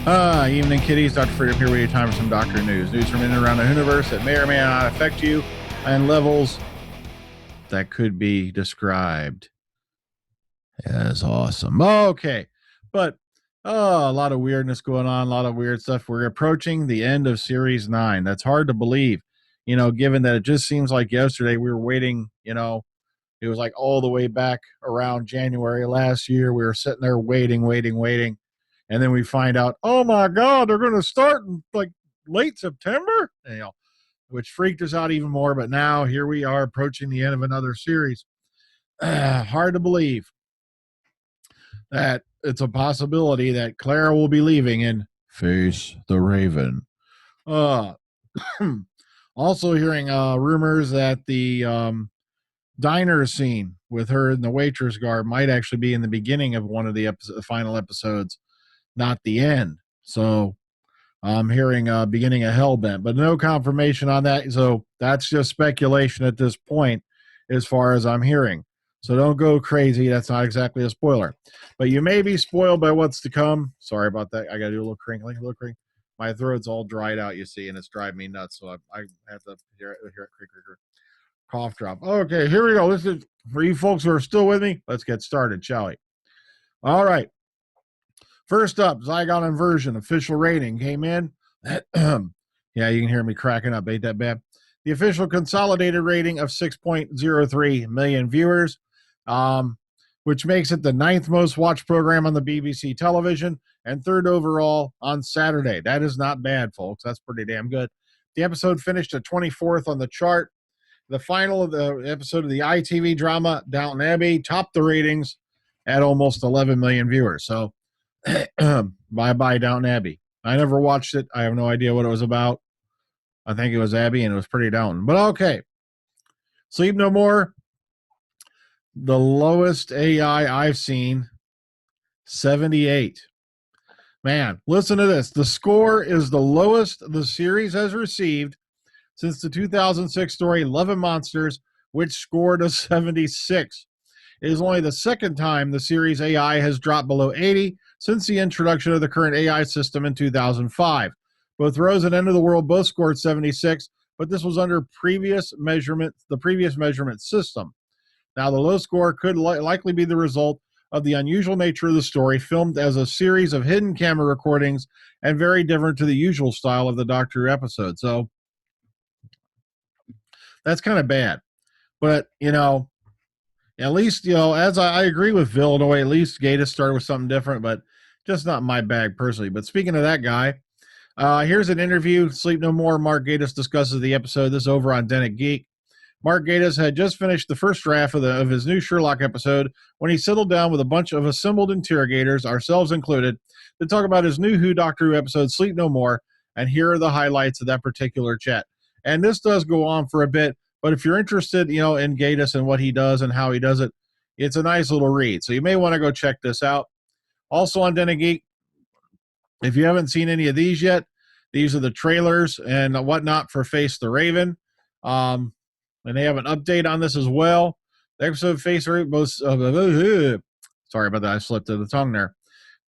Evening, kiddies. Dr. Freedom here with you. Time for some Doctor News. News from in and around the universe that may or may not affect you and levels that could be described as awesome. Okay. But a lot of weirdness going on, a lot of weird stuff. We're approaching the end of Series 9. That's hard to believe, given that it just seems like yesterday we were waiting, it was like all the way back around January last year. We were sitting there waiting. And then we find out, oh my God, they're going to start in like late September, which freaked us out even more. But now here we are approaching the end of another series. Hard to believe that it's a possibility that Clara will be leaving in Face the Raven. Also hearing rumors that the diner scene with her in the waitress garb might actually be in the beginning of one of the final episodes, not the end. So I'm hearing beginning of Hellbent, but no confirmation on that. So that's just speculation at this point, as far as I'm hearing. So don't go crazy. That's not exactly a spoiler, but you may be spoiled by what's to come. Sorry about that. I got to do a little crinkling. My throat's all dried out, you see, and it's driving me nuts. So I have to hear it cough drop. Okay, here we go. This is for you folks who are still with me. Let's get started, shall we? All right. First up, Zygon Inversion official rating came in. Yeah, you can hear me cracking up. Ain't that bad? The official consolidated rating of 6.03 million viewers, which makes it the 9th most watched program on the BBC television and 3rd overall on Saturday. That is not bad, folks. That's pretty damn good. The episode finished at 24th on the chart. The final of the episode of the ITV drama, Downton Abbey, topped the ratings at almost 11 million viewers. So, bye-bye Downton Abbey. I never watched it. I have no idea what it was about. I think it was Abby, and it was pretty Downton. But okay. Sleep No More, the lowest AI I've seen, 78. Man, listen to this. The score is the lowest the series has received since the 2006 story Love and Monsters, which scored a 76. It is only the second time the series AI has dropped below 80 since the introduction of the current AI system in 2005. Both Rose and End of the World both scored 76, but this was under the previous measurement system. Now, the low score could likely be the result of the unusual nature of the story, filmed as a series of hidden camera recordings and very different to the usual style of the Doctor Who episode. So that's kind of bad. But, at least, as I agree with Phil, in a way, at least Gatiss started with something different, but just not my bag personally. But speaking of that guy, here's an interview. Sleep No More. Mark Gatiss discusses the episode. This is over on Tennant Geek. Mark Gatiss had just finished the first draft of his new Sherlock episode when he settled down with a bunch of assembled interrogators, ourselves included, to talk about his new Doctor Who episode, Sleep No More, and here are the highlights of that particular chat. And this does go on for a bit, but if you're interested, in Gatiss and what he does and how he does it, it's a nice little read. So you may want to go check this out. Also on Tennant Geek, if you haven't seen any of these yet, these are the trailers and whatnot for Face the Raven. And they have an update on this as well. The episode Face the Raven, sorry about that, I slipped to the tongue there.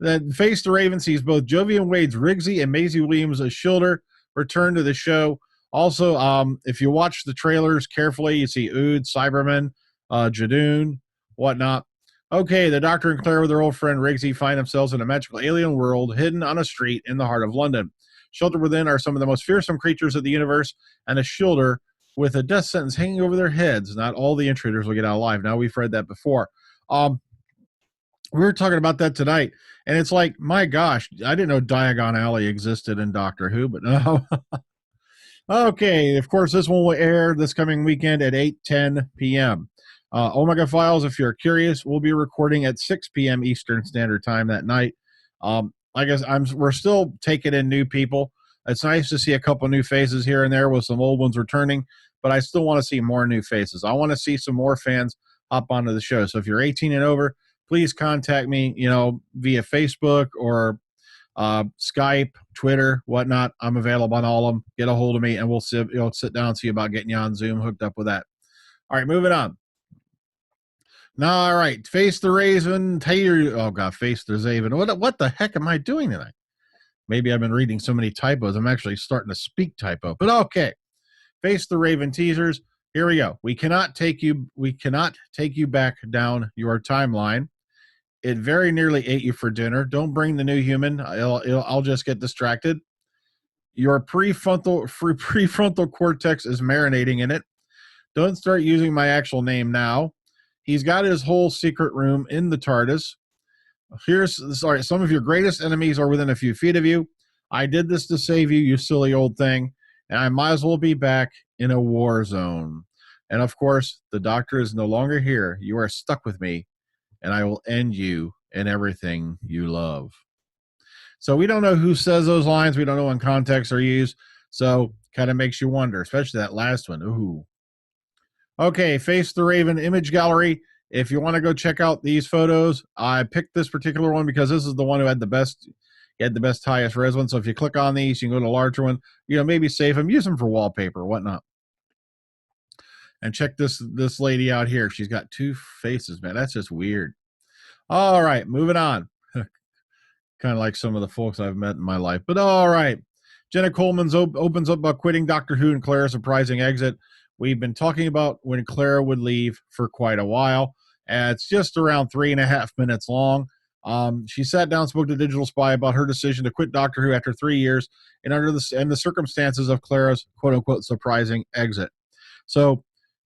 Then Face the Raven sees both Jovian Wade's Rigsy and Maisie Williams' Schilder return to the show. Also, if you watch the trailers carefully, you see Ood, Cyberman, Jadoon, whatnot. Okay, the Doctor and Clara with their old friend Rigsy find themselves in a magical alien world hidden on a street in the heart of London. Sheltered within are some of the most fearsome creatures of the universe, and a Schilder with a death sentence hanging over their heads. Not all the intruders will get out alive. Now, we've read that before. We were talking about that tonight, and it's like, my gosh, I didn't know Diagon Alley existed in Doctor Who, but no. Okay, of course, this one will air this coming weekend at 8:10 p.m. Omega Files, if you're curious, we'll be recording at 6 p.m. Eastern Standard Time that night. I guess we're still taking in new people. It's nice to see a couple new faces here and there with some old ones returning, but I still want to see more new faces. I want to see some more fans hop onto the show. So if you're 18 and over, please contact me, via Facebook or Skype, Twitter, whatnot. I'm available on all of them. Get a hold of me, and we'll sit down and see about getting you on Zoom hooked up with that. All right, moving on. Now, all right, Face the Raven, Face the Raven. What the heck am I doing tonight? Maybe I've been reading so many typos, I'm actually starting to speak typo. But okay, Face the Raven teasers. Here we go. We cannot take you back down your timeline. It very nearly ate you for dinner. Don't bring the new human. I'll just get distracted. Your prefrontal cortex is marinating in it. Don't start using my actual name now. He's got his whole secret room in the TARDIS. Some of your greatest enemies are within a few feet of you. I did this to save you, you silly old thing, and I might as well be back in a war zone. And of course, the Doctor is no longer here. You are stuck with me, and I will end you and everything you love. So we don't know who says those lines. We don't know when contexts are used. So kind of makes you wonder, especially that last one. Ooh. Okay, Face the Raven image gallery. If you want to go check out these photos, I picked this particular one because this is the one who had the best highest res one. So if you click on these, you can go to a larger one. Maybe save them, use them for wallpaper, whatnot. And check this lady out here. She's got two faces, man. That's just weird. All right, moving on. Kind of like some of the folks I've met in my life. But all right. Jenna Coleman opens up about quitting Doctor Who and Clara's surprising exit. We've been talking about when Clara would leave for quite a while. It's just around 3.5 minutes long. She sat down and spoke to Digital Spy about her decision to quit Doctor Who after 3 years and under the circumstances of Clara's quote-unquote surprising exit. So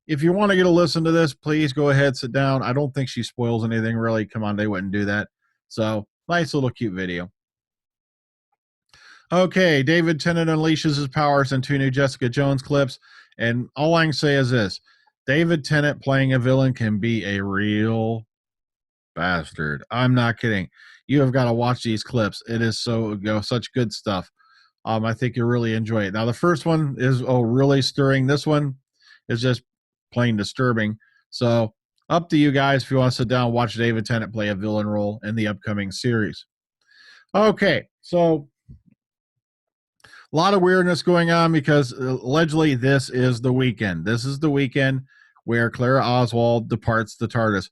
if you want to get a listen to this, please go ahead, sit down. I don't think she spoils anything, really. Come on, they wouldn't do that. So nice little cute video. Okay, David Tennant unleashes his powers in 2 new Jessica Jones clips. And all I can say is this. David Tennant playing a villain can be a real bastard. I'm not kidding. You have got to watch these clips. It is such good stuff. I think you'll really enjoy it. Now, the first one is really stirring. This one is just plain disturbing. So up to you guys if you want to sit down and watch David Tennant play a villain role in the upcoming series. Okay, so a lot of weirdness going on because allegedly this is the weekend. This is the weekend where Clara Oswald departs the TARDIS.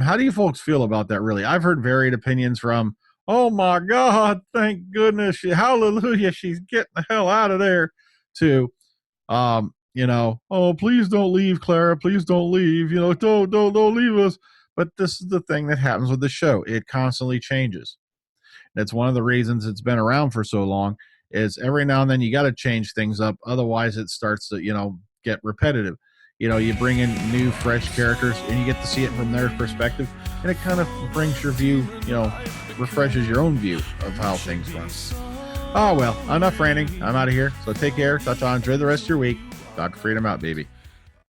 How do you folks feel about that, really? I've heard varied opinions from, oh my God, thank goodness, hallelujah, she's getting the hell out of there, to, oh, please don't leave, Clara, please don't leave, don't leave us. But this is the thing that happens with the show. It constantly changes. That's one of the reasons it's been around for so long, is every now and then you got to change things up. Otherwise it starts to, get repetitive. You bring in new, fresh characters and you get to see it from their perspective. And it kind of brings your view, refreshes your own view of how things run. Oh, well, enough ranting. I'm out of here. So take care. Ta-ta. Enjoy the rest of your week. Dr. Freedom out, baby.